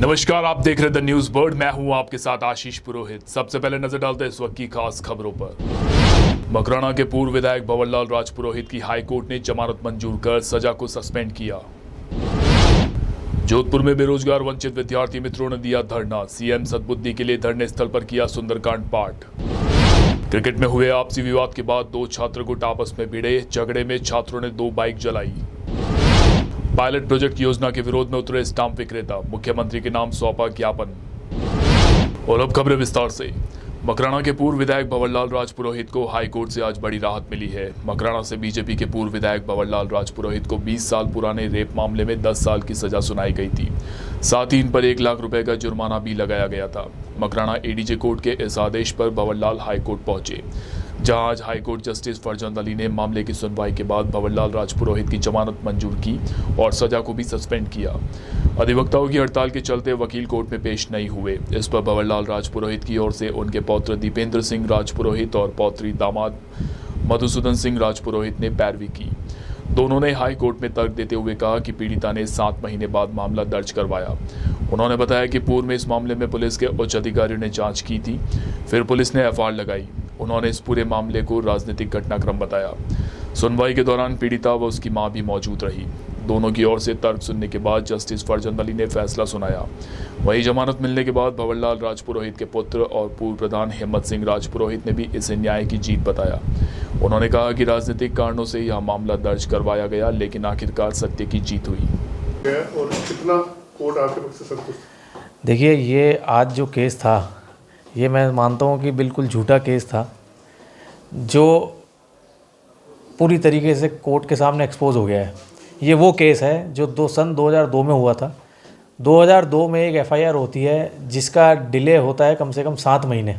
नमस्कार, आप देख रहे द न्यूज बर्ड। मैं हूं आपके साथ आशीष पुरोहित। सबसे पहले नजर डालते हैं इस वक्त की खास खबरों पर। मकराना के पूर्व विधायक भंवरलाल राजपुरोहित की हाईकोर्ट ने जमानत मंजूर कर सजा को सस्पेंड किया। जोधपुर में बेरोजगार वंचित विद्यार्थी मित्रों ने दिया धरना। सीएम सद्बुद्धि के लिए धरने स्थल पर किया सुंदरकांड पाठ। क्रिकेट में हुए आपसी विवाद के बाद दो छात्र गुट आपस में भिड़े। झगड़े में छात्रों ने 2 बाइक जलाई। पायलट प्रोजेक्ट योजना के विरोध में उतरे स्टाम्प विक्रेता। मुख्यमंत्री के नाम सौंपा ज्ञापन। और अब खबरें विस्तार से। मकराना के पूर्व विधायक भंवरलाल राजपुरोहित को हाईकोर्ट से आज बड़ी राहत मिली है। मकराना से बीजेपी के पूर्व विधायक भंवरलाल राजपुरोहित को 20 साल पुराने रेप मामले में 10 साल की सजा सुनाई गई थी। साथ ही इन पर 1 लाख रुपए का जुर्माना भी लगाया गया था। मकराना एडीजे कोर्ट के इस आदेश पर भंवरलाल हाईकोर्ट पहुंचे, जहां आज हाईकोर्ट जस्टिस फरजंद अली ने मामले की सुनवाई के बाद भंवरलाल राजपुरोहित की जमानत मंजूर की और सजा को भी सस्पेंड किया। अधिवक्ताओं की हड़ताल के चलते वकील कोर्ट में पेश नहीं हुए। इस पर भंवरलाल राजपुरोहित की ओर से उनके पौत्र दीपेंद्र सिंह राजपुरोहित और पौत्री दामाद मधुसूदन सिंह राजपुरोहित ने पैरवी की। दोनों ने हाई कोर्ट में तर्क देते हुए कहा कि पीड़िता ने 7 महीने बाद मामला दर्ज करवाया। उन्होंने बताया कि पूर्व में इस मामले में पुलिस के उच्च अधिकारियों ने जांच की थी, फिर पुलिस ने एफआईआर लगाई। उन्होंने इस पूरे मामले को राजनीतिक घटनाक्रम बताया। सुनवाई के दौरान पीड़िता व उसकी मां भी मौजूद रही। दोनों की ओर से तर्क सुनने के बाद जस्टिस फरजंद अली ने फैसला सुनाया। वहीं जमानत मिलने के बाद भंवरलाल राजपुरोहित के पुत्र और पूर्व प्रधान हिम्मत सिंह राजपुरोहित ने भी इसे न्याय की जीत बताया। उन्होंने कहा कि राजनीतिक कारणों से यह मामला दर्ज करवाया गया, लेकिन आखिरकार सत्य की जीत हुई। और कितना कोर्ट आपके पक्ष से संतुष्ट? देखिए, ये आज जो केस था, ये मैं मानता हूँ कि बिल्कुल झूठा केस था, जो पूरी तरीके से कोर्ट के सामने एक्सपोज हो गया है। ये वो केस है जो सन 2002 में हुआ था। 2002 में एक एफआईआर होती है जिसका डिले होता है कम से कम 7 महीने।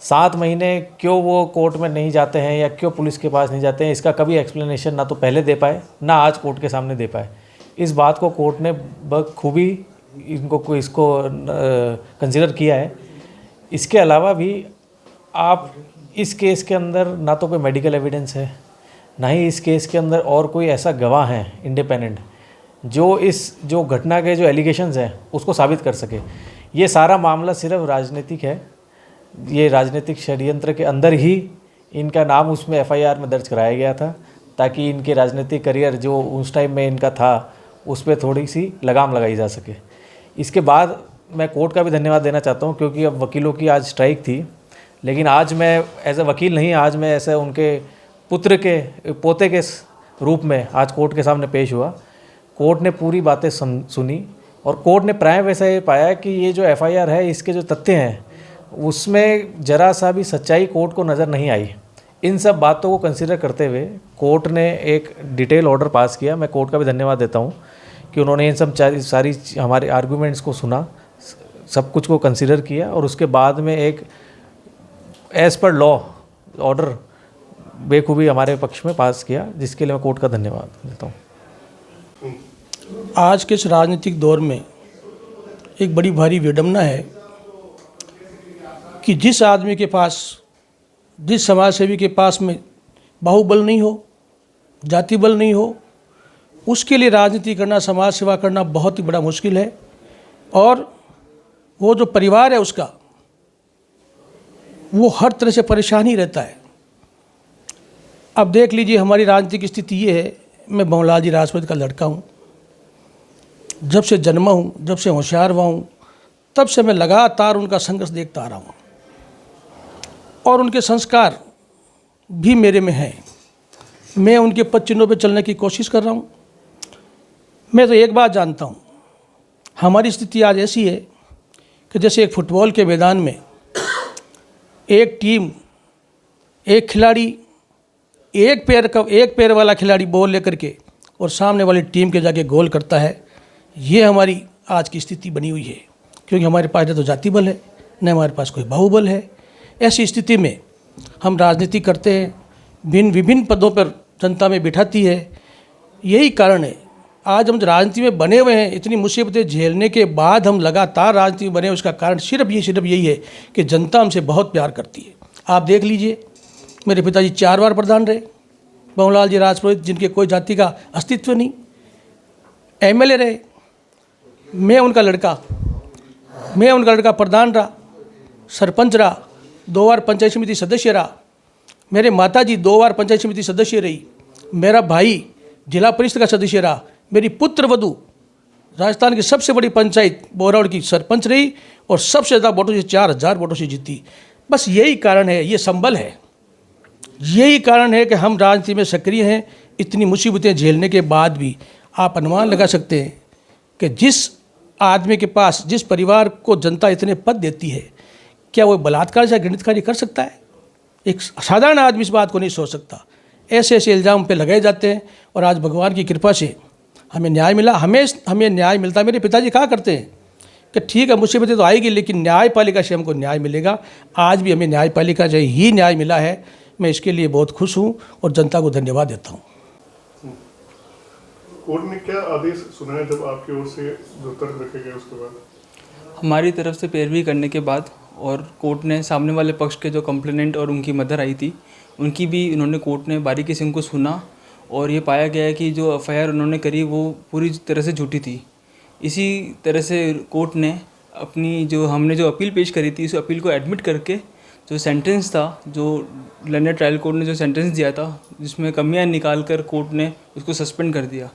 7 महीने क्यों वो कोर्ट में नहीं जाते हैं या क्यों पुलिस के पास नहीं जाते हैं, इसका कभी एक्सप्लेनेशन ना तो पहले दे पाए ना आज कोर्ट के सामने दे पाए। इस बात को कोर्ट ने बखूबी इसको कंसिडर किया है। इसके अलावा भी आप इस केस के अंदर ना तो कोई मेडिकल एविडेंस है, ना ही इस केस के अंदर और कोई ऐसा गवाह है इंडिपेंडेंट जो घटना के जो एलिगेशंस हैं उसको साबित कर सके। ये सारा मामला सिर्फ राजनीतिक है। ये राजनीतिक षड्यंत्र के अंदर ही इनका नाम उसमें एफआईआर में दर्ज कराया गया था, ताकि इनके राजनीतिक करियर जो उस टाइम में इनका था उस पर थोड़ी सी लगाम लगाई जा सके। इसके बाद मैं कोर्ट का भी धन्यवाद देना चाहता हूँ, क्योंकि अब वकीलों की आज स्ट्राइक थी, लेकिन आज मैं एज ए वकील नहीं, आज मैं ऐसे उनके पुत्र के पोते के रूप में आज कोर्ट के सामने पेश हुआ। कोर्ट ने पूरी बातें सुनी और कोर्ट ने प्राय वैसा ये पाया कि ये जो एफआईआर है, इसके जो तथ्य हैं उसमें ज़रा सा भी सच्चाई कोर्ट को नज़र नहीं आई। इन सब बातों को कंसिडर करते हुए कोर्ट ने एक डिटेल ऑर्डर पास किया। मैं कोर्ट का भी धन्यवाद देता हूँ कि उन्होंने इन सब सारी हमारे आर्गूमेंट्स को सुना, सब कुछ को कंसिडर किया और उसके बाद में एक एज़ पर लॉ ऑर्डर बेखूबी हमारे पक्ष में पास किया, जिसके लिए मैं कोर्ट का धन्यवाद देता हूँ। आज के इस राजनीतिक दौर में एक बड़ी भारी विडंबना है कि जिस आदमी के पास, जिस समाज सेवी के पास में बाहुबल नहीं हो, जाति बल नहीं हो, उसके लिए राजनीति करना, समाज सेवा करना बहुत ही बड़ा मुश्किल है। और वो जो परिवार है उसका, वो हर तरह से परेशान ही रहता है। अब देख लीजिए, हमारी राजनीतिक स्थिति ये है, मैं भंवरलाल जी राजपुरोहित का लड़का हूँ। जब से जन्मा हूँ, जब से होशियार हुआ हूँ, तब से मैं लगातार उनका संघर्ष देखता आ रहा हूँ और उनके संस्कार भी मेरे में हैं। मैं उनके पद चिन्हों पर चलने की कोशिश कर रहा हूँ। मैं तो एक बात जानता हूँ, हमारी स्थिति आज ऐसी है कि जैसे एक फुटबॉल के मैदान में एक टीम, एक खिलाड़ी, एक पैर वाला खिलाड़ी बॉल लेकर के और सामने वाली टीम के जाके गोल करता है। ये हमारी आज की स्थिति बनी हुई है, क्योंकि हमारे पास न तो जाति बल है, न हमारे पास कोई बाहुबल है। ऐसी स्थिति में हम राजनीति करते हैं, विभिन्न पदों पर जनता में बिठाती है। यही कारण है आज हम राजनीति में बने हुए हैं। इतनी मुसीबतें झेलने के बाद हम लगातार राजनीति में बने, उसका कारण सिर्फ यही है कि जनता हमसे बहुत प्यार करती है। आप देख लीजिए, मेरे पिताजी 4 बार प्रधान रहे, भंवरलाल जी राजपुरोहित, जिनके कोई जाति का अस्तित्व नहीं, एमएलए रहे। मैं उनका लड़का मैं उनका लड़का प्रधान रहा, सरपंच रहा, 2 बार पंचायत समिति सदस्य रहा, मेरे माताजी 2 बार पंचायत समिति सदस्य रही, मेरा भाई जिला परिषद का सदस्य रहा, मेरी पुत्र वधू राजस्थान की सबसे बड़ी पंचायत बोरावड़ की सरपंच रही और सबसे ज़्यादा वोटों से 4000 वोटों से जीती। बस यही कारण है, ये संबल है, यही कारण है कि हम राजनीति में सक्रिय हैं। इतनी मुसीबतें झेलने के बाद भी आप अनुमान लगा सकते हैं कि जिस आदमी के पास, जिस परिवार को जनता इतने पद देती है, क्या वो बलात्कार से घृणित कार्य कर सकता है? एक साधारण आदमी इस बात को नहीं सोच सकता। ऐसे ऐसे इल्ज़ाम पे लगाए जाते हैं और आज भगवान की कृपा से हमें न्याय मिला। हमें न्याय मिलता है। मेरे पिताजी कहा करते हैं कि ठीक है मुसीबतें तो आएगी लेकिन न्यायपालिका से हमको न्याय मिलेगा। आज भी हमें न्यायपालिका से ही न्याय मिला है। मैं इसके लिए बहुत खुश हूँ और जनता को धन्यवाद देता हूँ। कोर्ट ने क्या आदेश सुनाया जब आपकी ओर से जो तर्क रखे गए उसके बाद? हमारी तरफ से पैरवी करने के बाद और कोर्ट ने सामने वाले पक्ष के जो कंप्लेनेंट और उनकी मदर आई थी उनकी भी उन्होंने कोर्ट ने बारीकी से उनको सुना और ये पाया गया है कि जो एफआईआर उन्होंने करी वो पूरी तरह से झूठी थी। इसी तरह से कोर्ट ने अपनी हमने जो अपील पेश करी थी उस अपील को एडमिट करके जो सेंटेंस था, जो लंदन ट्रायल कोर्ट ने जो सेंटेंस दिया था जिसमें कमियां निकाल कर कोर्ट ने उसको सस्पेंड कर दिया।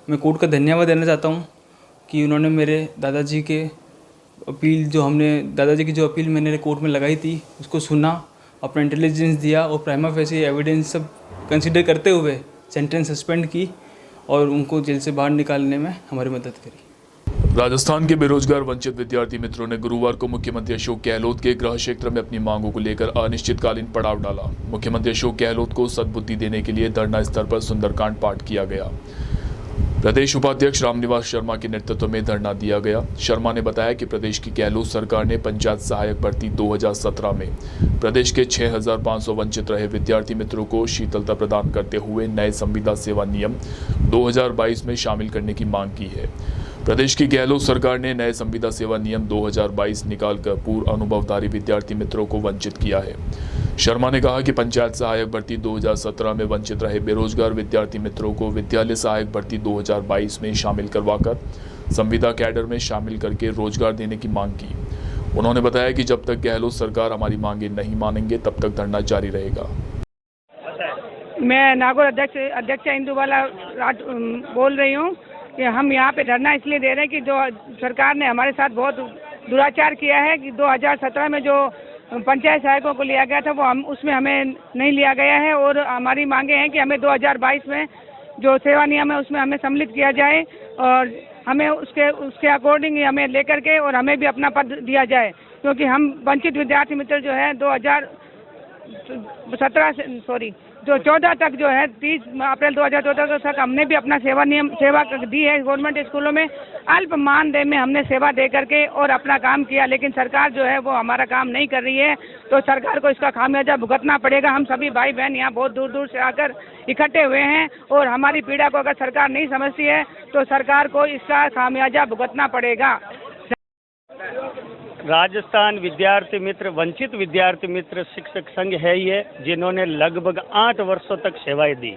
मैं कोर्ट का धन्यवाद देना चाहता हूँ कि उन्होंने मेरे दादाजी के दादाजी की जो अपील मैंने कोर्ट में लगाई थी उसको सुना, अपना इंटेलिजेंस दिया और प्राइमा फेसी एविडेंस सब कंसीडर करते हुए सेंटेंस सस्पेंड की और उनको जेल से बाहर निकालने में हमारी मदद करी। राजस्थान के बेरोजगार वंचित विद्यार्थी मित्रों ने गुरुवार को मुख्यमंत्री अशोक गहलोत के गृह क्षेत्र में अपनी मांगों को लेकर अनिश्चितकालीन पड़ाव डाला। मुख्यमंत्री अशोक गहलोत को सद्बुद्धि देने के लिए धरना स्थल पर सुंदरकांड पाठ किया गया। प्रदेश उपाध्यक्ष रामनिवास शर्मा के नेतृत्व में धरना दिया गया। शर्मा ने बताया कि प्रदेश की गहलोत सरकार ने पंचायत सहायक भर्ती 2017 में प्रदेश के 6500 वंचित रहे विद्यार्थी मित्रों को शीतलता प्रदान करते हुए नए संविदा सेवा नियम 2022 में शामिल करने की मांग की है। प्रदेश की गहलोत सरकार ने नए संविदा सेवा नियम 2022 निकालकर पूर्व अनुभवधारी विद्यार्थी मित्रों को वंचित किया है। शर्मा ने कहा कि पंचायत सहायक भर्ती 2017 में वंचित रहे बेरोजगार विद्यार्थी मित्रों को विद्यालय सहायक भर्ती 2022 में शामिल करवाकर संविदा कैडर में शामिल करके रोजगार देने की मांग की। उन्होंने बताया कि जब तक गहलोत सरकार हमारी मांगे नहीं मानेंगे तब तक धरना जारी रहेगा। मैं नागौर अध्यक्ष इंदुबाला बोल रही हूँ कि हम यहाँ पे धरना इसलिए दे रहे हैं कि जो सरकार ने हमारे साथ बहुत दुराचार किया है कि 2017 में जो पंचायत सहायकों को लिया गया था वो उसमें हमें नहीं लिया गया है और हमारी मांगे हैं कि हमें 2022 में जो सेवा नियम है उसमें हमें सम्मिलित किया जाए और हमें उसके अकॉर्डिंग हमें लेकर के और हमें भी अपना पद दिया जाए, क्योंकि हम वंचित विद्यार्थी मित्र जो है 14 तक जो है 30 अप्रैल 2014 तक हमने भी अपना सेवा दी है गवर्नमेंट स्कूलों में। अल्प मानदेय में हमने सेवा दे करके और अपना काम किया, लेकिन सरकार जो है वो हमारा काम नहीं कर रही है, तो सरकार को इसका खामियाजा भुगतना पड़ेगा। हम सभी भाई बहन यहाँ बहुत दूर दूर से आकर इकट्ठे हुए हैं और हमारी पीड़ा को अगर सरकार नहीं समझती है तो सरकार को इसका खामियाजा भुगतना पड़ेगा। राजस्थान विद्यार्थी मित्र वंचित विद्यार्थी मित्र शिक्षक संघ है ये, जिन्होंने लगभग 8 वर्षों तक सेवाएं दी।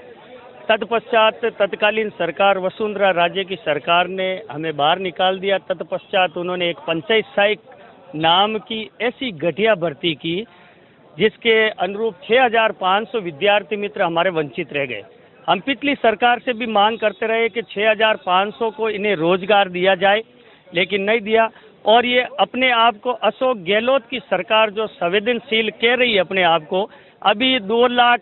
तत्पश्चात तत्कालीन सरकार वसुंधरा राजे की सरकार ने हमें बाहर निकाल दिया। तत्पश्चात उन्होंने एक पंचायत सहायक नाम की ऐसी घटिया भर्ती की जिसके अनुरूप 6500 विद्यार्थी मित्र हमारे वंचित रह गए। हम पिछली सरकार से भी मांग करते रहे कि 6500 को इन्हें रोजगार दिया जाए, लेकिन नहीं दिया। और ये अपने आप को अशोक गहलोत की सरकार जो संवेदनशील कह रही है अपने आप को, अभी 2 लाख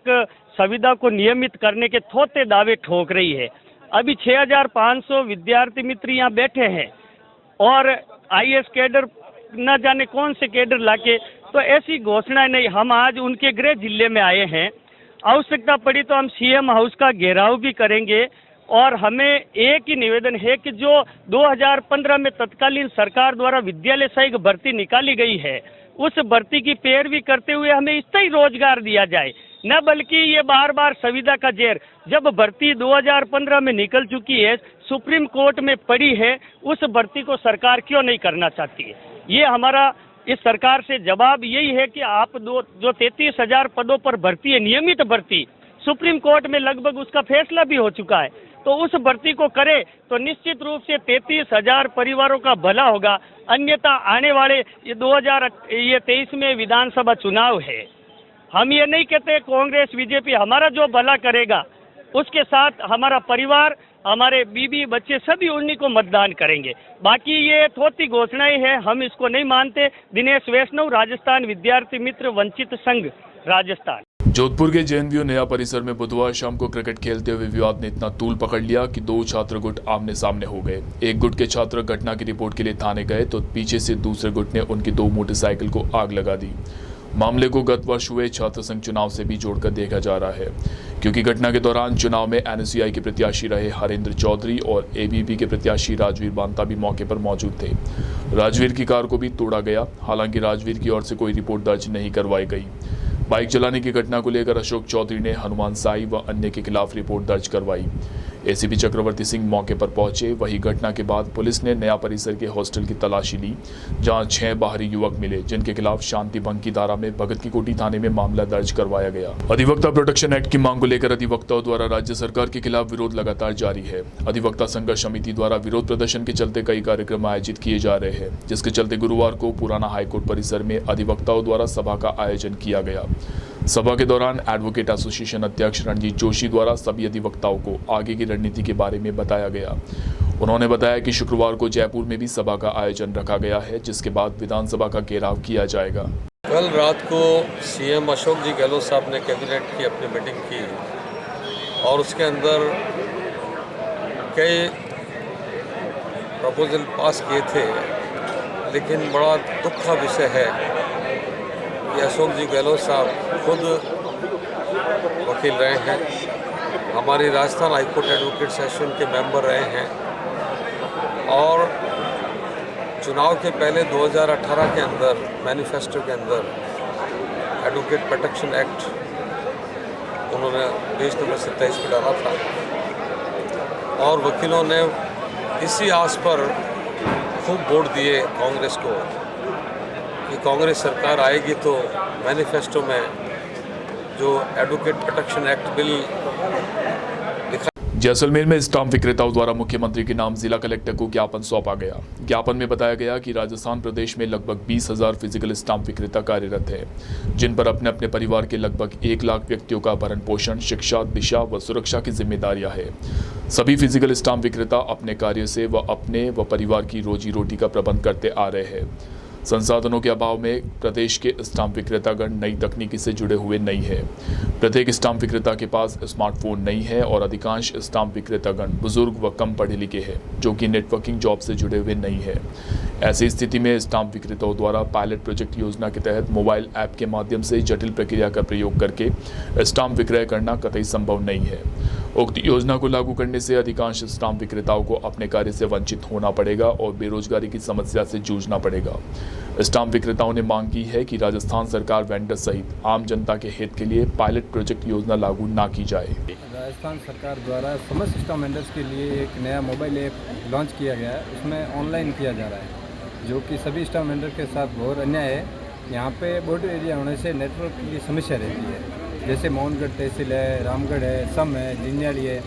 संविदा को नियमित करने के थोथे दावे ठोक रही है। अभी 6500 विद्यार्थी मित्र यहाँ बैठे हैं और आईएएस कैडर न जाने कौन से कैडर लाके, तो ऐसी घोषणाएं नहीं। हम आज उनके गृह जिले में आए हैं, आवश्यकता पड़ी तो हम सीएम हाउस का घेराव भी करेंगे। और हमें एक ही निवेदन है कि जो 2015 में तत्कालीन सरकार द्वारा विद्यालय सहायक भर्ती निकाली गई है उस भर्ती की पैरवी करते हुए हमें इससे ही रोजगार दिया जाए, न बल्कि ये बार बार संविदा का जेर। जब भर्ती 2015 में निकल चुकी है, सुप्रीम कोर्ट में पड़ी है, उस भर्ती को सरकार क्यों नहीं करना चाहती है? ये हमारा इस सरकार से जवाब यही है कि आप जो 33,000 पदों पर भर्ती है, नियमित भर्ती, सुप्रीम कोर्ट में लगभग उसका फैसला भी हो चुका है, तो उस भर्ती को करे तो निश्चित रूप से 33,000 परिवारों का भला होगा। अन्यथा आने वाले ये 2023 में विधानसभा चुनाव है, हम ये नहीं कहते कांग्रेस बीजेपी, हमारा जो भला करेगा उसके साथ हमारा परिवार, हमारे बीबी बच्चे सभी उन्हीं को मतदान करेंगे। बाकी ये थोती घोषणाएं हैं, हम इसको नहीं मानते। दिनेश वैष्णव, राजस्थान विद्यार्थी मित्र वंचित संघ, राजस्थान। जोधपुर के जेएनयू नया परिसर में बुधवार शाम को क्रिकेट खेलते हुए विवाद ने इतना तूल पकड़ लिया कि दो छात्र गुट आमने सामने हो गए। एक गुट के छात्र घटना की रिपोर्ट के लिए थाने गए तो पीछे से दूसरे गुट ने उनकी दो मोटरसाइकिल को आग लगा दी। मामले को गत वर्ष हुए छात्र संघ चुनाव से भी जोड़कर देखा जा रहा है, क्योंकि घटना के दौरान चुनाव में एनएसयूआई के प्रत्याशी रहे हरेंद्र चौधरी और एबीपी के प्रत्याशी राजवीर बांता भी मौके पर मौजूद थे। राजवीर की कार को भी तोड़ा गया, हालांकि राजवीर की ओर से कोई रिपोर्ट दर्ज नहीं करवाई गई। बाइक चलाने की घटना को लेकर अशोक चौधरी ने हनुमान साई व अन्य के खिलाफ रिपोर्ट दर्ज करवाई। एसीपी चक्रवर्ती सिंह मौके पर पहुंचे। वही घटना के बाद पुलिस ने नया परिसर के हॉस्टल की तलाशी ली, जहां 6 बाहरी युवक मिले, जिनके खिलाफ शांति भंग की धारा में भगत की कोठी थाने में मामला दर्ज करवाया गया। अधिवक्ता प्रोटेक्शन एक्ट की मांग को लेकर अधिवक्ताओं द्वारा राज्य सरकार के खिलाफ विरोध लगातार जारी है। अधिवक्ता संघर्ष समिति द्वारा विरोध प्रदर्शन के चलते कई कार्यक्रम आयोजित किए जा रहे हैं, जिसके चलते गुरुवार को पुराना हाईकोर्ट परिसर में अधिवक्ताओं द्वारा सभा का आयोजन किया गया। सभा के दौरान एडवोकेट एसोसिएशन अध्यक्ष रणजीत जोशी द्वारा सभी अधिवक्ताओं को आगे की रणनीति के बारे में बताया गया। उन्होंने बताया कि शुक्रवार को जयपुर में भी सभा का आयोजन रखा गया है, जिसके बाद विधानसभा का घेराव किया जाएगा। कल रात को सीएम अशोक जी गहलोत साहब ने कैबिनेट की अपनी मीटिंग की और उसके अंदर कई प्रपोजल पास किए थे, लेकिन बड़ा दुख का विषय है कि अशोक जी गहलोत साहब खुद वकील रहे हैं, हमारी राजस्थान हाईकोर्ट एडवोकेट सेशन के मेंबर रहे हैं और चुनाव के पहले 2018 के अंदर मैनिफेस्टो के अंदर एडवोकेट प्रोटेक्शन एक्ट उन्होंने पेज नंबर 27 पे डाला था और वकीलों ने इसी आस पर खूब वोट दिए कांग्रेस को कि कांग्रेस सरकार आएगी तो मैनिफेस्टो में जो एडवोकेट प्रोटेक्शन एक्ट बिल लिखा। जैसलमेर में स्टाम्प विक्रेताओं द्वारा मुख्यमंत्री के नाम जिला कलेक्टर को ज्ञापन सौंपा गया। ज्ञापन में बताया गया कि राजस्थान प्रदेश में लगभग 20,000 फिजिकल स्टाम्प विक्रेता कार्यरत है, जिन पर अपने अपने परिवार के लगभग 1 लाख व्यक्तियों का भरण पोषण, शिक्षा, दिशा व सुरक्षा की जिम्मेदारियां हैं। सभी फिजिकल स्टाम्प विक्रेता अपने कार्य से व अपने व परिवार की रोजी रोटी का प्रबंध करते आ रहे हैं। संसाधनों के अभाव में प्रदेश के स्टाम्प विक्रेतागण नई तकनीकी से जुड़े हुए नहीं है। प्रत्येक स्टाम्प विक्रेता के पास स्मार्टफोन नहीं है और अधिकांश स्टाम्प विक्रेतागण बुजुर्ग व कम पढ़े लिखे हैं, जो कि नेटवर्किंग जॉब से जुड़े हुए नहीं है। ऐसी स्थिति में स्टाम्प विक्रेताओं द्वारा पायलट प्रोजेक्ट योजना के तहत मोबाइल ऐप के माध्यम से जटिल प्रक्रिया का प्रयोग करके स्टाम्प विक्रय करना कतई संभव नहीं है। उक्त योजना को लागू करने से अधिकांश स्टाम्प विक्रेताओं को अपने कार्य से वंचित होना पड़ेगा और बेरोजगारी की समस्या से जूझना पड़ेगा। स्टाम्प विक्रेताओं ने मांग की है कि राजस्थान सरकार वेंडर सहित आम जनता के हित के लिए पायलट प्रोजेक्ट योजना लागू ना की जाए। राजस्थान सरकार द्वारा समस्त स्टाम्प वेंडर्स के लिए एक नया मोबाइल ऐप लॉन्च किया गया है, उसमें ऑनलाइन किया जा रहा है, जो कि सभी स्टाम्प वेंडर के साथ बहुत अन्याय है। यहाँ पे बॉर्डर एरिया होने से नेटवर्क की समस्या रहती है, जैसे मोहनगढ़ तहसील है, रामगढ़ है, सम है, जिंजाली है।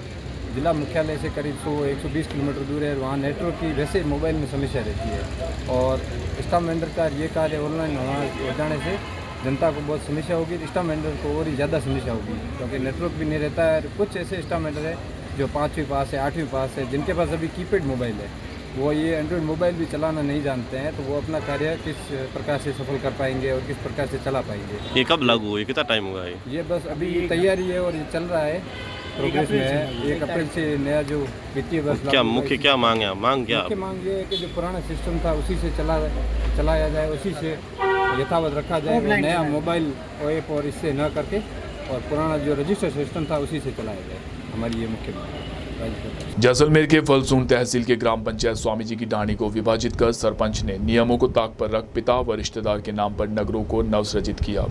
जिला मुख्यालय से करीब 100-120 किलोमीटर दूर है, वहाँ नेटवर्क की वैसे मोबाइल में समस्या रहती है और स्टाम्प वेंडर का ये कार्य ऑनलाइन हो जाने से जनता को बहुत समस्या होगी। स्टाम्प वेंडर को और ही ज़्यादा समस्या होगी, क्योंकि नेटवर्क भी नहीं रहता है। कुछ ऐसे स्टाम्प वेंडर है जो 5वीं पास है, 8वीं पास है, जिनके पास अभी कीपैड मोबाइल है, वो ये एंड्रॉयड मोबाइल भी चलाना नहीं जानते हैं, तो वो अपना कार्य किस प्रकार से सफल कर पाएंगे और किस प्रकार से चला पाएंगे। ये कब लागू हुआ, कितना टाइम हुआ है? ये बस अभी तैयारी है और ये चल रहा है, प्रोग्रेस में है। 1 अप्रैल से नया जो वित्तीय वर्ष क्या मुख्य क्या मांग है? मांग ये है कि जो पुराना सिस्टम था उसी से चलाया जाए, उसी से यथावत रखा जाए, नया मोबाइल ऐप और इससे न करके, और पुराना जो रजिस्टर सिस्टम था उसी से चलाया जाए। हमारी ये मुख्य मांग है। जैसलमेर के फलसून तहसील के ग्राम पंचायत स्वामी जी की ढाणी को विभाजित कर सरपंच ने नियमों को ताक पर रख पिता व रिश्तेदार के नाम पर नगरों को नवसृजित किया।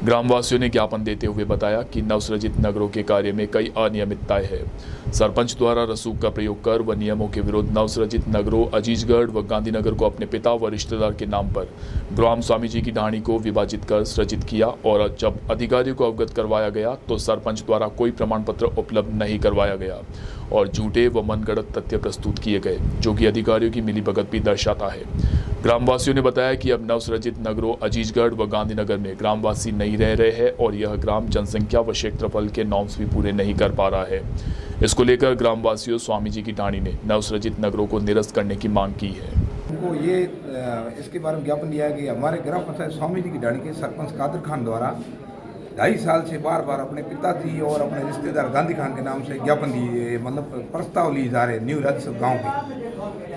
ग्रामवासियों ने ज्ञापन देते हुए बताया कि नवसृजित नगरों के कार्य में कई अनियमितताएं हैं। सरपंच द्वारा रसूख का प्रयोग कर व नियमों के विरुद्ध नवसृजित नगरों अजीजगढ़ व गांधीनगर को अपने पिता व रिश्तेदार के नाम पर ग्राम स्वामी जी की ढाणी को विभाजित कर सृजित किया और जब अधिकारियों को अवगत करवाया गया तो सरपंच द्वारा कोई प्रमाण पत्र उपलब्ध नहीं करवाया गया और झूठे व मनगढ़ंत तथ्य प्रस्तुत किए गए, जो कि अधिकारियों की मिलीभगत भी दर्शाता है। ग्रामवासियों ने बताया कि अब नवसृजित नगरों अजीजगढ़ व गांधीनगर में ग्रामवासी नहीं रह रहे हैं और यह ग्राम जनसंख्या व क्षेत्रफल के नॉर्म्स भी पूरे नहीं कर पा रहा है। इसको लेकर ग्रामवासियों स्वामी जी की ढाणी ने नवसृजित नगरों को निरस्त करने की मांग की है। उनको ये इसके बारे में ज्ञापन दिया है कि हमारे ग्राम पंचायत स्वामी जी की ढाणी के सरपंच कादर खान द्वारा 2.5 साल से बार बार अपने पिताजी और अपने रिश्तेदार गांधी खान के नाम से ज्ञापन दिए, मतलब प्रस्ताव लिए जा रहे न्यू राजस्व गाँव के।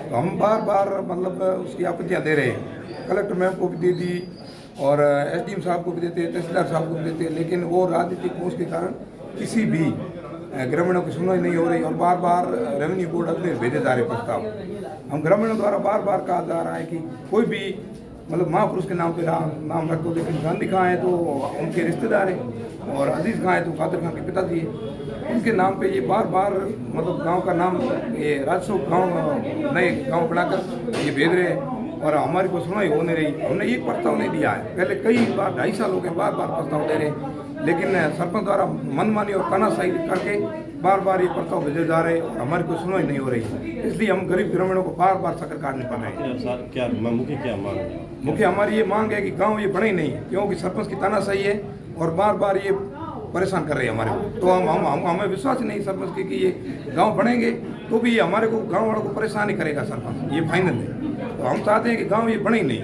तो हम बार बार मतलब उसकी आपत्तियाँ दे रहे हैं। कलेक्टर मैम को भी दे दी और SDM साहब को भी देते, तहसीलदार साहब को भी देते, लेकिन वो राजनीतिक पहुँच के कारण किसी भी ग्रामीणों की सुनवाई नहीं हो रही और बार बार रेवेन्यू बोर्ड अपने भेजे जा रहे प्रस्ताव। हम ग्रामीणों द्वारा बार बार कहा जा रहा है कि कोई भी मतलब महापुरुष के नाम पे नाम रख दो, लेकिन गांधी खां है तो उनके रिश्तेदार हैं और अजीज खां है तो कादर खां के पिताजी हैं, उनके नाम पे ये बार बार मतलब गांव का नाम ये राजस्व गांव नए गांव बनाकर ये भेज रहे हैं और हमारी कोई सुनवाई हो नहीं रही। हमने एक प्रस्ताव नहीं दिया है, पहले कई बार 2.5 साल हो गए बार बार प्रस्ताव दे रहे हैं, लेकिन सरपंच द्वारा मनमानी और तानाशाही करके बार बार ये प्रस्ताव भेजे जा रहे हैं और हमारी कोई सुनवाई नहीं हो रही। इसलिए हम गरीब ग्रामीणों को बार बार चक्कर काटने पड़ रहे हैं। क्या मांग है? मुख्य हमारी ये मांग है कि गांव ये बने ही नहीं, क्योंकि सरपंच की तानाशाही है और बार बार ये परेशान कर रहे हैं हमारे को। तो हम हमें विश्वास ही नहीं सरपंच के कि ये गांव बनेंगे तो भी ये हमारे को गांव वालों को परेशान ही करेगा सरपंच, ये फाइनल है। तो हम चाहते हैं कि गांव ये बने ही नहीं,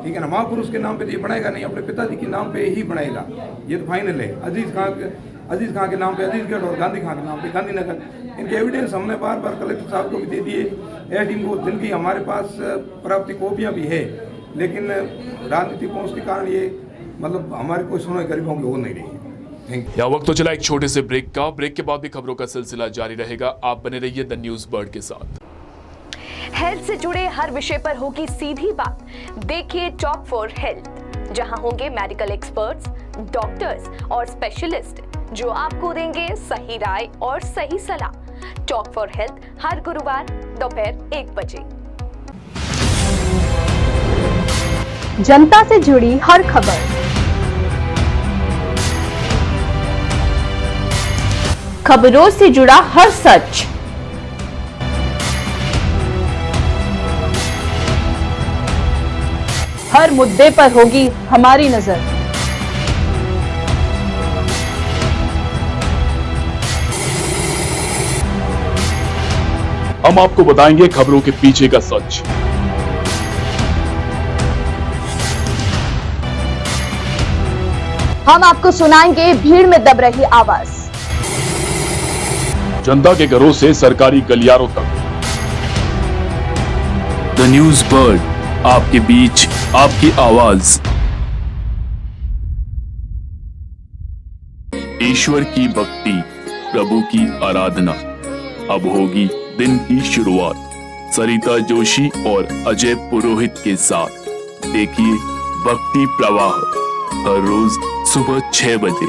ठीक है ना। महापुरुष के नाम पे तो ये बनाएगा नहीं, अपने पिताजी के नाम पे ही बनाएगा, ये तो फाइनल है। अजीज खां के नाम पे अजीजगढ़ और गांधी खां के नाम पे गांधीनगर। इनके एविडेंस हमने बार बार कलेक्टर साहब को भी दे दिए, SDM को, जिनकी हमारे पास प्राप्ति कॉपियाँ भी है, लेकिन राजनीतिक पहुँच के कारण ये मतलब हमारी कोई सुनवाई गरीबों की हो नहीं रही है। यह वक्त तो चला एक छोटे से ब्रेक का। ब्रेक के बाद भी खबरों का सिलसिला जारी रहेगा। आप बने रहिए द न्यूज बर्ड के साथ। हेल्थ से जुड़े हर विषय पर होगी सीधी बात। देखिए टॉक फॉर हेल्थ, जहां होंगे मेडिकल एक्सपर्ट्स, डॉक्टर्स और स्पेशलिस्ट जो आपको देंगे सही राय और सही सलाह। टॉक फॉर हेल्थ हर गुरुवार दोपहर 1 बजे। जनता से जुड़ी हर खबर, खबरों से जुड़ा हर सच, हर मुद्दे पर होगी हमारी नजर। हम आपको बताएंगे खबरों के पीछे का सच। हम आपको सुनाएंगे भीड़ में दब रही आवाज, जनता के घरों से सरकारी गलियारों तक। द न्यूज बर्ड, आपके बीच, आपकी आवाज। ईश्वर की भक्ति, प्रभु की आराधना, अब होगी दिन की शुरुआत सरिता जोशी और अजय पुरोहित के साथ। देखिए भक्ति प्रवाह हर रोज सुबह 6 बजे।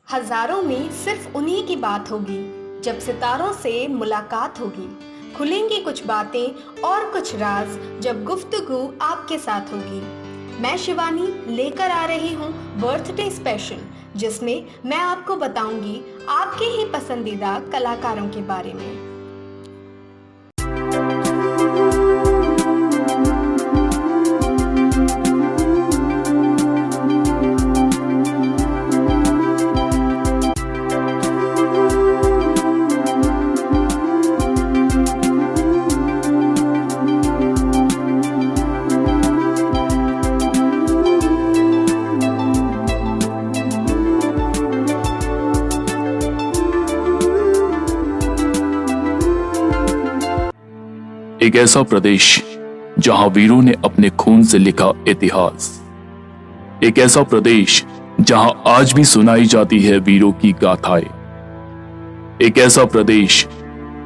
हजारों में सिर्फ उन्हीं की बात होगी, जब सितारों से मुलाकात होगी। खुलेंगी कुछ बातें और कुछ राज, जब गुफ्तगू आपके साथ होगी। मैं शिवानी लेकर आ रही हूँ बर्थडे स्पेशल, जिसमें मैं आपको बताऊंगी आपके ही पसंदीदा कलाकारों के बारे में। एक ऐसा प्रदेश जहां वीरों ने अपने खून से लिखा इतिहास। एक ऐसा प्रदेश जहां आज भी सुनाई जाती है वीरों की गाथाएं। एक ऐसा प्रदेश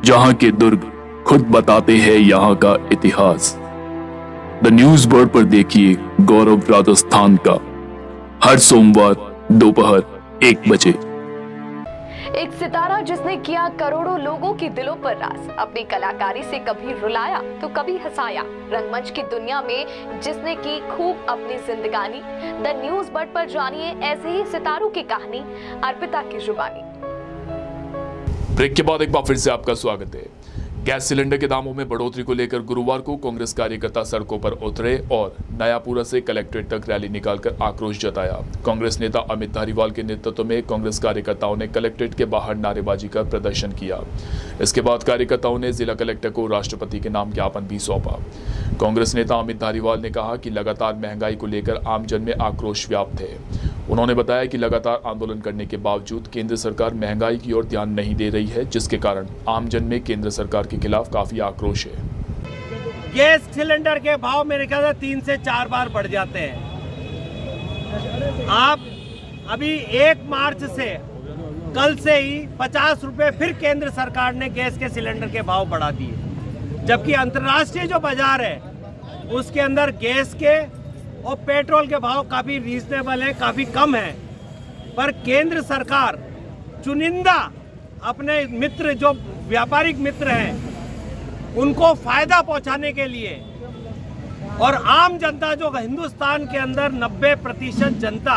जहां के दुर्ग खुद बताते हैं यहां का इतिहास। द न्यूज बर्ड पर देखिए गौरव राजस्थान का, हर सोमवार दोपहर 1 बजे। एक सितारा जिसने किया करोड़ों लोगों के दिलों पर राज, अपनी कलाकारी से कभी रुलाया तो कभी हंसाया। रंगमंच की दुनिया में जिसने की खूब अपनी जिंदगानी। द न्यूज बर्ड पर जानिए ऐसे ही सितारों की कहानी अर्पिता की जुबानी। ब्रेक के बाद एक बार फिर से आपका स्वागत है। गैस सिलेंडर के दामों में बढ़ोतरी को लेकर गुरुवार को कांग्रेस कार्यकर्ता सड़कों पर उतरे और नयापुरा से कलेक्ट्रेट तक रैली निकालकर आक्रोश जताया। कांग्रेस नेता अमित धारीवाल के नेतृत्व में कांग्रेस कार्यकर्ताओं ने कलेक्ट्रेट के बाहर नारेबाजी कर प्रदर्शन किया। इसके बाद कार्यकर्ताओं ने जिला कलेक्टर को राष्ट्रपति के नाम ज्ञापन भी सौंपा। कांग्रेस नेता अमित धारीवाल ने कहा कि लगातार महंगाई को लेकर आमजन में आक्रोश व्याप्त है। उन्होंने बताया कि लगातार आंदोलन करने के बावजूद केंद्र सरकार महंगाई की ओर ध्यान नहीं दे रही है, जिसके कारण आमजन में केंद्र सरकार के खिलाफ काफी आक्रोश है। गैस सिलेंडर के भाव मेरे ख्याल से 3 से 4 बार बढ़ जाते हैं। आप अभी 1 मार्च से कल से ही 50 रुपए फिर केंद्र सरकार ने गैस के सिलेंडर के भाव बढ़ा दिए, जबकि अंतर्राष्ट्रीय जो बाजार है उसके अंदर गैस के और पेट्रोल के भाव काफ़ी रीजनेबल हैं, काफ़ी कम हैं। पर केंद्र सरकार चुनिंदा अपने मित्र जो व्यापारिक मित्र हैं उनको फायदा पहुंचाने के लिए और आम जनता जो हिंदुस्तान के अंदर 90% जनता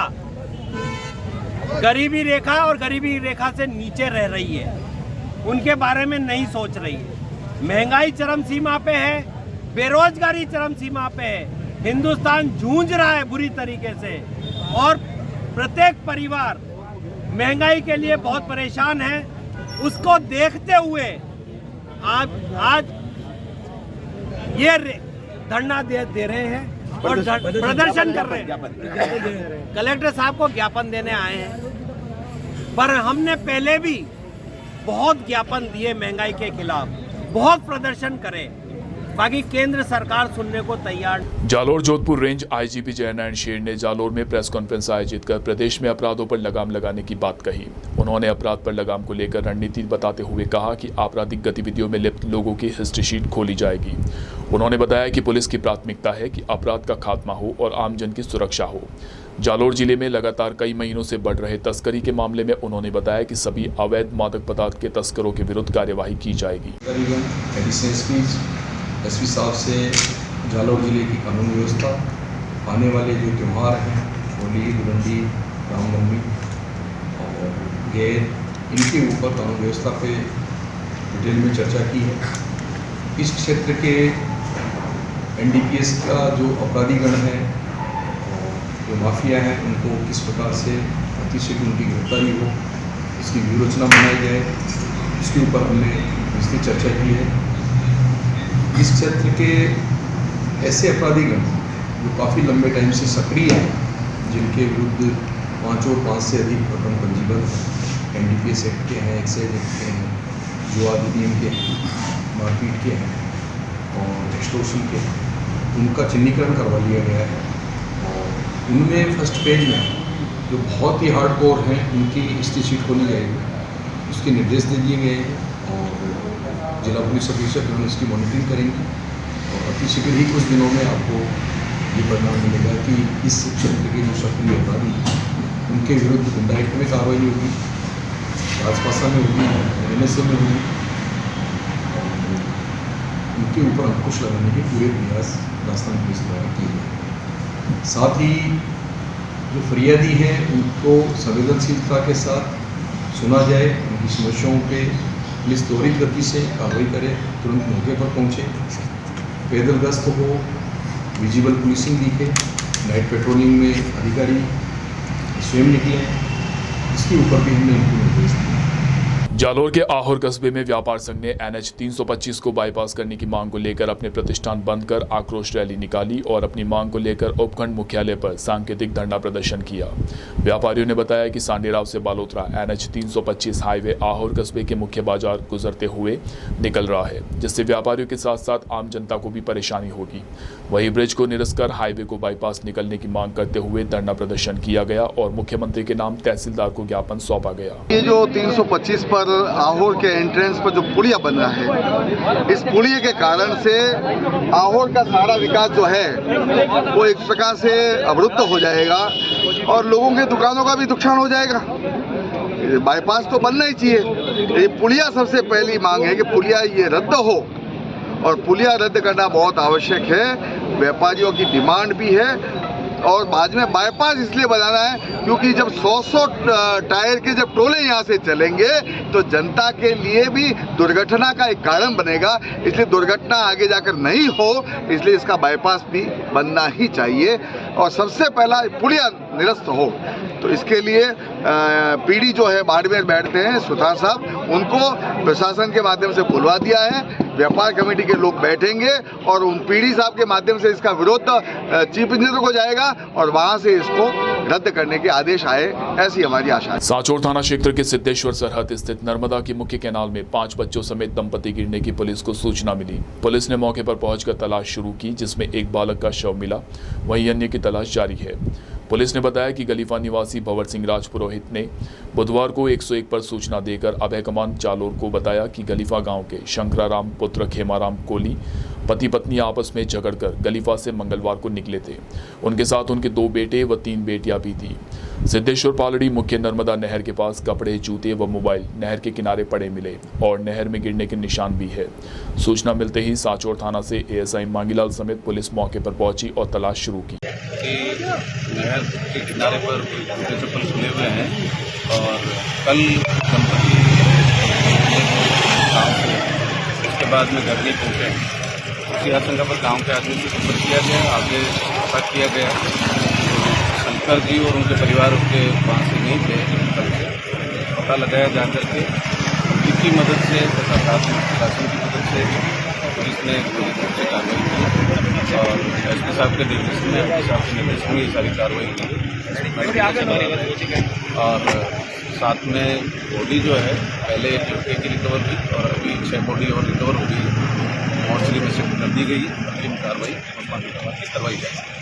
गरीबी रेखा और गरीबी रेखा से नीचे रह रही है, उनके बारे में नहीं सोच रही है। महंगाई चरम सीमा पे है, बेरोजगारी चरम सीमा पे है, हिंदुस्तान जूझ रहा है बुरी तरीके से और प्रत्येक परिवार महंगाई के लिए बहुत परेशान है। उसको देखते हुए आज ये धरना दे रहे हैं और प्रदर्शन कर रहे हैं। कलेक्टर साहब को ज्ञापन देने आए हैं, पर हमने पहले भी बहुत ज्ञापन दिए महंगाई के खिलाफ, बहुत प्रदर्शन करे, बाकी केंद्र सरकार सुनने को तैयार। जालोर जोधपुर रेंज आईजीपी जयनारायण शेर ने जालोर में प्रेस कॉन्फ्रेंस आयोजित कर प्रदेश में अपराधों पर लगाम लगाने की बात कही। उन्होंने अपराध पर लगाम को लेकर रणनीति बताते हुए कहा कि आपराधिक गतिविधियों में लिप्त लोगों की हिस्ट्री शीट खोली जाएगी। उन्होंने बताया कि पुलिस की प्राथमिकता है कि अपराध का खात्मा हो और आमजन की सुरक्षा हो। जालोर जिले में लगातार कई महीनों से बढ़ रहे तस्करी के मामले में उन्होंने बताया कि सभी अवैध मादक पदार्थ के तस्करों के विरुद्ध कार्यवाही की जाएगी। एसपी साहब से जालोर जिले की कानून व्यवस्था, आने वाले जो त्यौहार हैं होली, धुलंडी, रामनवमी और गैर, इनके ऊपर कानून व्यवस्था पे डिटेल में चर्चा की है। इस क्षेत्र के एनडीपीएस का जो अपराधीगण है, जो माफिया हैं, उनको किस प्रकार से अतिशीघ्र उनकी गिरफ्तारी हो, इसकी व्यूहरचना बनाई जाए, इसके ऊपर हमने विस्तृत चर्चा की है। इस क्षेत्र के ऐसे अपराधीगण जो काफ़ी लंबे टाइम से सक्रिय हैं, जिनके विरुद्ध 5 और 5 से अधिक प्रकरण पंजीबद्ध एनडीपीएस एक्ट के हैं, एक्साइज एक्ट के हैं, जुआ अधिनियम के हैं, मारपीट के हैं और एक्सटॉर्शन के हैं, उनका चिन्हीकरण करवा लिया गया है। और उनमें फर्स्ट पेज में जो बहुत ही हार्डकोर हैं उनकी हिस्ट्री शीट खोली जाएगी, उसके निर्देश दे दिए गए हैं और जिला पुलिस अधीक्षक इसकी मॉनिटरिंग करेंगे और अति शीघ्र ही कुछ दिनों में आपको ये परिणाम मिलेगा कि इस क्षेत्र के जो सक्रिय अपराधी उनके विरुद्ध गुंडा एक्ट में कार्रवाई होगी, राजपासा में होगी, NSA में होगी। उनके ऊपर अंकुश लगाने के पूरे प्रयास राजस्थान पुलिस द्वारा किए गए। साथ ही जो फरियादी हैं उनको संवेदनशीलता के साथ सुना जाए, उनकी समस्याओं पे पुलिस त्वरित गति से कार्रवाई करे, तुरंत मौके पर पहुंचे, पैदल गश्त हो, विजिबल पुलिसिंग दिखे, नाइट पेट्रोलिंग में अधिकारी स्वयं निकले, इसके ऊपर भी हमने इनको निर्देश दिए। जालोर के आहोर कस्बे में व्यापार संघ ने NH 325 को बाईपास करने की मांग को लेकर अपने प्रतिष्ठान बंद कर आक्रोश रैली निकाली और अपनी मांग को लेकर उपखंड मुख्यालय पर सांकेतिक धरना प्रदर्शन किया। व्यापारियों ने बताया कि सांडेराव से बालोतरा NH 325 हाईवे आहोर कस्बे के मुख्य बाजार गुजरते हुए निकल रहा है, जिससे व्यापारियों के साथ साथ आम जनता को भी परेशानी होगी। वहीं ब्रिज को निरस्त कर हाईवे को बाईपास निकलने की मांग करते हुए धरना प्रदर्शन किया गया और मुख्यमंत्री के नाम तहसीलदार को ज्ञापन सौंपा गया। ये जो 325 पर आहोर के एंट्रेंस पर जो पुलिया बन रहा है, इस पुलिया के कारण से आहोर का सारा विकास जो है वो एक प्रकार से अवरुद्ध हो जाएगा और लोगों के दुकानों का भी नुकसान हो जाएगा। बाईपास तो बनना ही चाहिए। ये पुलिया सबसे पहली मांग है कि पुलिया ये रद्द हो और पुलिया रद्द करना बहुत आवश्यक है। व्यापारियों की डिमांड भी है और बाद में बाईपास इसलिए बनाना है क्योंकि जब 100 टायर के जब टोले यहाँ से चलेंगे तो जनता के लिए भी दुर्घटना का एक कारण बनेगा। इसलिए दुर्घटना आगे जाकर नहीं हो, इसलिए इसका बाईपास भी बनना ही चाहिए और सबसे पहला पुलिया निरस्त हो। तो इसके लिए पीडी जो है बाड़मेर बैठते हैं सुथार साहब, उनको प्रशासन के माध्यम से बुलवा दिया है। व्यापार कमेटी के लोग बैठेंगे और उन पीडी साहब के माध्यम से इसका विरोध चीफ इंजीनियर को जाएगा और वहां से इसको रद्द करने के आदेश आए, ऐसी हमारी आशा है। सांचौर थाना क्षेत्र के सिद्धेश्वर सरहद स्थित नर्मदा की मुख्य कैनाल में 5 बच्चों समेत दंपति गिरने की पुलिस को सूचना मिली। पुलिस ने मौके पर पहुंचकर तलाश शुरू की, जिसमें एक बालक का शव मिला, वहीं अन्य की तलाश जारी है। पुलिस ने बताया कि गलीफा निवासी भंवर सिंह राजपुरोहित ने बुधवार को 101 पर सूचना देकर अभय कमान जालोर को बताया कि गलीफा गांव के शंकराराम पुत्र खेमाराम कोली पति पत्नी आपस में झगड़कर गलीफा से मंगलवार को निकले थे। उनके साथ उनके 2 बेटे व 3 बेटियां भी थी। सिद्धेश्वर पालड़ी मुख्य नर्मदा नहर के पास कपड़े, जूते व मोबाइल नहर के किनारे पड़े मिले और नहर में गिरने के निशान भी है। सूचना मिलते ही सांचौर थाना से एएसआई मांगीलाल समेत पुलिस मौके पर पहुंची और तलाश शुरू की। नहर के किनारे पर जूते चप्पल खुले हुए हैं और कल दंपति गाँव से उसके बाद में घर नहीं पहुँचे। उसी आशंका पर गांव के आदमी से संपर्क किया गया, आगे पता किया गया शंकर जी और उनके परिवार के वहाँ से नहीं थे। कल से पता लगाया जा करके उनकी मदद से तथा प्रशासन की मदद से पुलिस ने से कार्रवाई की और एसपी साहब के निर्देशन में ये सारी कार्रवाई की और साथ में बॉडी जो है पहले एक लड़के की रिकवर हुई और अभी 6 बॉडी और रिकवर हो गई, मॉर्चरी में शिफ्ट कर दी गई। अग्रिम कार्रवाई करवाई जाएगी।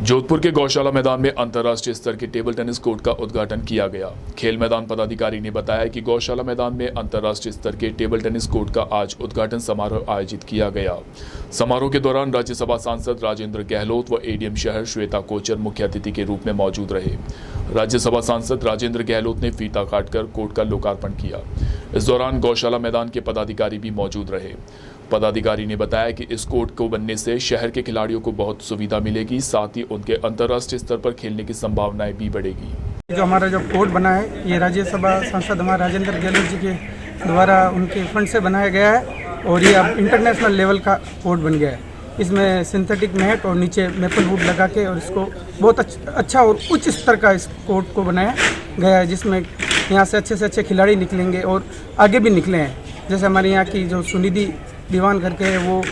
जोधपुर के गौशाला मैदान में अंतर्राष्ट्रीय स्तर के टेबल टेनिस कोर्ट का उद्घाटन किया गया। खेल मैदान पदाधिकारी ने बताया कि गौशाला मैदान में अंतर्राष्ट्रीय स्तर के टेबल टेनिस कोर्ट का आज उद्घाटन समारोह आयोजित किया गया। समारोह के दौरान राज्यसभा सांसद राजेंद्र गहलोत व एडीएम शहर श्वेता कोचर मुख्य अतिथि के रूप में मौजूद रहे। राज्यसभा सांसद राजेंद्र गहलोत ने फीता काटकर कोर्ट का लोकार्पण किया। इस दौरान गौशाला मैदान के पदाधिकारी भी मौजूद रहे। पदाधिकारी ने बताया कि इस कोर्ट को बनने से शहर के खिलाड़ियों को बहुत सुविधा मिलेगी, साथ ही उनके अंतर्राष्ट्रीय स्तर पर खेलने की संभावनाएं भी बढ़ेगी। जो हमारा जो कोर्ट बना है ये राज्यसभा सांसद हमारे राजेंद्र गहलोत जी के द्वारा उनके फंड से बनाया गया है और ये अब इंटरनेशनल लेवल का कोर्ट बन गया है। इसमें सिंथेटिक नेट और नीचे मेपल वुड लगा के और इसको बहुत अच्छा और उच्च स्तर का इस कोर्ट को बनाया गया है, जिसमें यहाँ से अच्छे खिलाड़ी निकलेंगे और आगे भी निकले हैं। जैसे हमारे यहाँ की जो सुनिधि दीवान करके है वो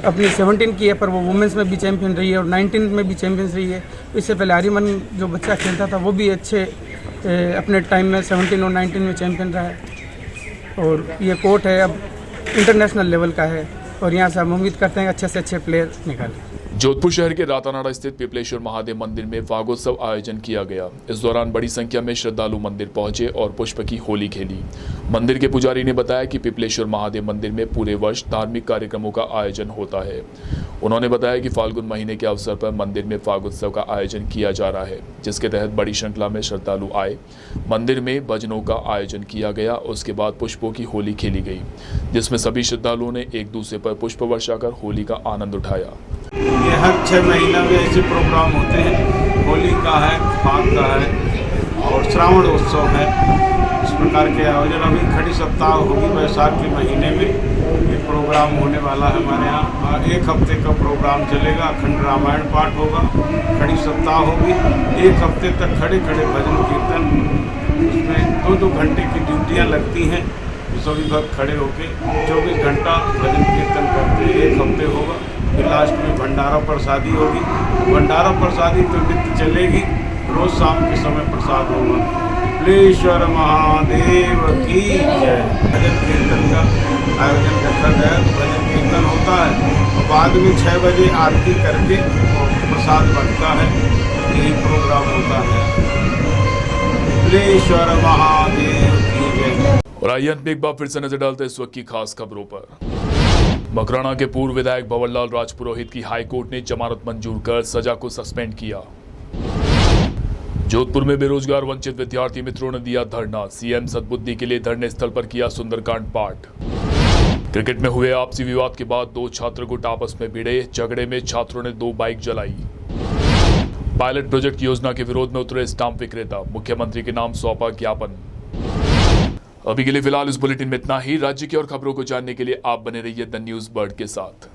अपनी 17 की है, पर वो वुमेंस में भी चैंपियन रही है और 19 में भी चैंपियंस रही है। इससे पहले आर्यमन जो बच्चा खेलता था वो भी अच्छे अपने टाइम में 17 और 19 में चैंपियन रहा है। और ये कोर्ट है अब इंटरनेशनल लेवल का है और यहाँ से हम उम्मीद करते हैं अच्छे से अच्छे प्लेयर निकालें। जोधपुर शहर के रातानाड़ा स्थित पिपलेश्वर महादेव मंदिर में फागोत्सव आयोजन किया गया। इस दौरान बड़ी संख्या में श्रद्धालु मंदिर पहुंचे और पुष्प की होली खेली। मंदिर के पुजारी ने बताया कि पिपलेश्वर महादेव मंदिर में पूरे वर्ष धार्मिक कार्यक्रमों का आयोजन होता है। उन्होंने बताया कि फाल्गुन महीने के अवसर पर मंदिर में फागोत्सव का आयोजन किया जा रहा है, जिसके तहत बड़ी श्रृंखला में श्रद्धालु आए। मंदिर में भजनों का आयोजन किया गया। उसके बाद पुष्पों की होली खेली गई, जिसमें सभी श्रद्धालुओं ने एक दूसरे पर पुष्प वर्षा कर होली का आनंद उठाया। ये हर 6 महीना में ऐसे प्रोग्राम होते हैं। होली का है, फाग का है और श्रावण उत्सव है। इस प्रकार के आयोजन अभी खड़ी सप्ताह होगी वैशाख के महीने में ये प्रोग्राम होने वाला है हमारे यहाँ। 1 हफ्ते का प्रोग्राम चलेगा। अखंड रामायण पाठ होगा, खड़ी सप्ताह होगी। 1 हफ्ते तक खड़े भजन कीर्तन, उसमें 2-2 घंटे की ड्यूटियाँ लगती हैं। सभी भक्त खड़े होकर 24 घंटा भजन कीर्तन करते हैं। 1 हफ्ते होगा। फिर लास्ट में भंडारा प्रसादी होगी। भंडारा प्रसादी तो नित्य चलेगी, रोज शाम के समय प्रसाद होगा। पिपलेश्वर महादेव की जय। भजन कीर्तन का आयोजन रखा गया है। भजन कीर्तन होता है और बाद में 6 बजे आरती करके प्रसाद बनता है। यही प्रोग्राम होता है। पिपलेश्वर महादेव की जय। और आइए अंत में एक बार फिर से नजर डालते हैं इस वक्त की खास खबरों पर। मकराना के पूर्व विधायक भंवरलाल राजपुरोहित की हाईकोर्ट ने जमानत मंजूर कर सजा को सस्पेंड किया। जोधपुर में बेरोजगार वंचित विद्यार्थी मित्रों ने दिया धरना, सीएम सद्बुद्धि के लिए धरने स्थल पर किया सुंदरकांड पाठ। क्रिकेट में हुए आपसी विवाद के बाद दो छात्र गुट आपस में भिड़े, झगड़े में छात्रों ने 2 बाइक जलाई। पायलट प्रोजेक्ट योजना के विरोध में उतरे स्टाम्प विक्रेता, मुख्यमंत्री के नाम सौंपा ज्ञापन। अभी के लिए फिलहाल इस बुलेटिन में इतना ही। राज्य की और खबरों को जानने के लिए आप बने रहिए द न्यूज बर्ड के साथ।